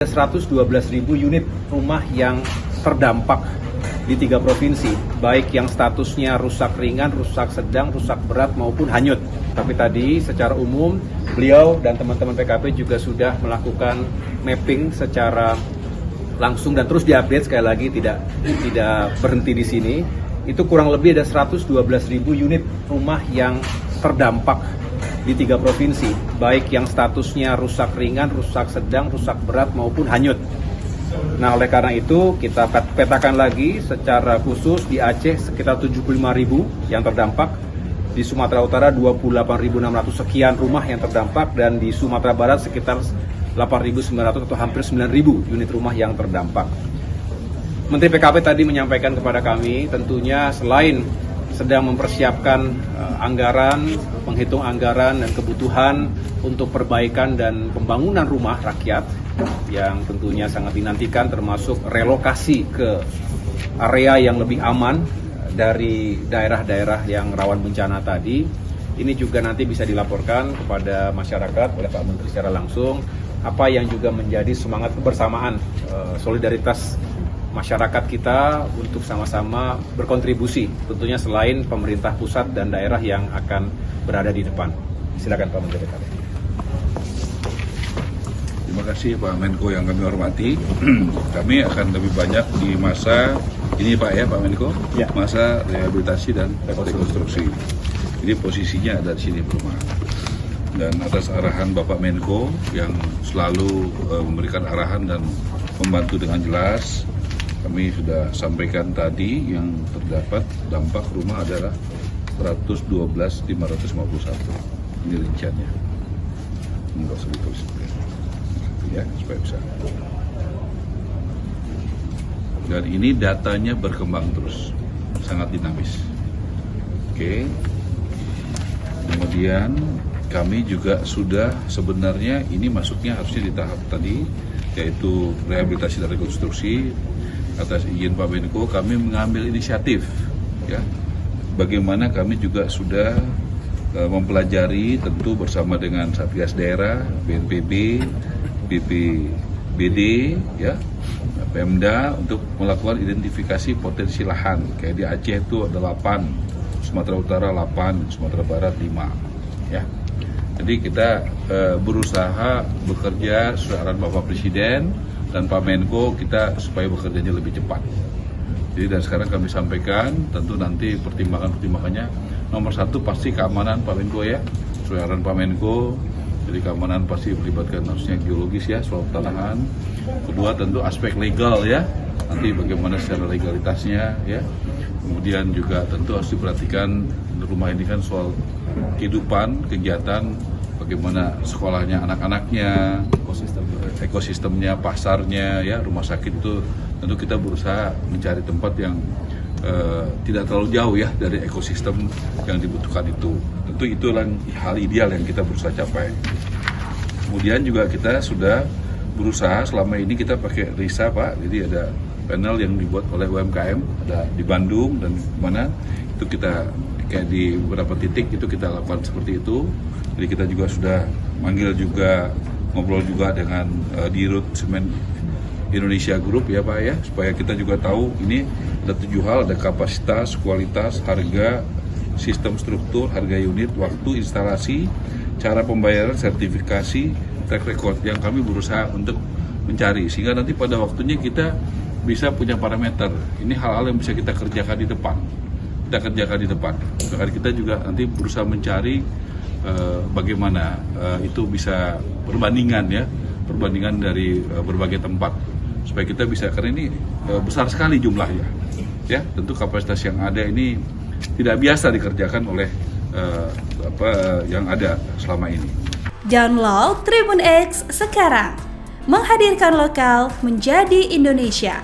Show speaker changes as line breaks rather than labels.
112.000 unit rumah yang terdampak di 3 provinsi, baik yang statusnya rusak ringan, rusak sedang, rusak berat maupun hanyut. Tapi tadi secara umum beliau dan teman-teman PKP juga sudah melakukan mapping secara langsung dan terus diupdate, sekali lagi tidak berhenti di sini. Itu kurang lebih ada 112.000 unit rumah yang terdampak di 3 provinsi, baik yang statusnya rusak ringan, rusak sedang, rusak berat maupun hanyut. Nah, oleh karena itu kita petakan lagi secara khusus di Aceh sekitar 75.000 yang terdampak, di Sumatera Utara 28.600 sekian rumah yang terdampak, dan di Sumatera Barat sekitar 8.900 atau hampir 9.000 unit rumah yang terdampak. Menteri PKP tadi menyampaikan kepada kami tentunya selain sedang mempersiapkan anggaran, menghitung anggaran dan kebutuhan untuk perbaikan dan pembangunan rumah rakyat yang tentunya sangat dinantikan, termasuk relokasi ke area yang lebih aman dari daerah-daerah yang rawan bencana tadi. Ini juga nanti bisa dilaporkan kepada masyarakat oleh Pak Menteri secara langsung, apa yang juga menjadi semangat kebersamaan, solidaritas masyarakat kita untuk sama-sama berkontribusi, tentunya selain pemerintah pusat dan daerah yang akan berada di depan. Silakan Pak Menteri.
Terima kasih Pak Menko yang kami hormati. Kami akan lebih banyak di masa ini Pak Menko,
ya,
masa rehabilitasi dan rekonstruksi. Jadi posisinya ada di sini perumahan. Dan atas arahan Bapak Menko yang selalu memberikan arahan dan membantu dengan jelas, kami sudah sampaikan tadi yang terdapat dampak rumah adalah 112.551. Ini rinciannya. Enggak usah ditulis ya, supaya bisa. Dan ini datanya berkembang terus, sangat dinamis. Oke. Kemudian kami juga sudah sebenarnya ini masuknya harusnya di tahap tadi, yaitu rehabilitasi dan rekonstruksi. Atas izin Pak Menko, kami mengambil inisiatif, ya. Bagaimana kami juga sudah mempelajari, tentu bersama dengan Satgas Daerah, BNPB, BPBD, ya, Pemda, untuk melakukan identifikasi potensi lahan. Kayak di Aceh itu ada 8, Sumatera Utara 8, Sumatera Barat 5, ya. Jadi kita berusaha bekerja sesuai arahan Bapak Presiden dan Pak Menko, kita supaya bekerjanya lebih cepat. Jadi dan sekarang kami sampaikan, tentu nanti pertimbangannya nomor 1 pasti keamanan Pak Menko, ya, sesuai arahan Pak Menko. Jadi keamanan pasti melibatkan harusnya geologis, ya, soal tanah. Kedua tentu aspek legal, ya, nanti bagaimana secara legalitasnya, ya. Kemudian juga tentu harus diperhatikan rumah ini kan soal kehidupan, kegiatan, bagaimana sekolahnya anak-anaknya, ekosistemnya, pasarnya, ya, rumah sakit itu tentu kita berusaha mencari tempat yang tidak terlalu jauh, ya, dari ekosistem yang dibutuhkan itu. Tentu itulah hal ideal yang kita berusaha capai. Kemudian juga kita sudah berusaha selama ini kita pakai RISA, Pak. Jadi ada panel yang dibuat oleh UMKM, ada di Bandung dan mana itu kita kayak di beberapa titik itu kita lakukan seperti itu. Jadi kita juga sudah manggil juga, ngobrol juga dengan Dirut Semen Indonesia Group, ya Pak, ya, supaya kita juga tahu ini ada 7 hal, ada kapasitas, kualitas, harga, sistem struktur, harga unit, waktu instalasi, cara pembayaran, sertifikasi, track record yang kami berusaha untuk mencari, sehingga nanti pada waktunya kita bisa punya parameter. Ini hal-hal yang bisa kita kerjakan di depan. Bahkan kita juga nanti berusaha mencari bagaimana itu bisa perbandingan dari berbagai tempat supaya kita bisa, karena ini besar sekali jumlahnya, ya. Tentu kapasitas yang ada ini tidak biasa dikerjakan oleh yang ada selama ini.
Download Tribun X sekarang, menghadirkan lokal menjadi Indonesia.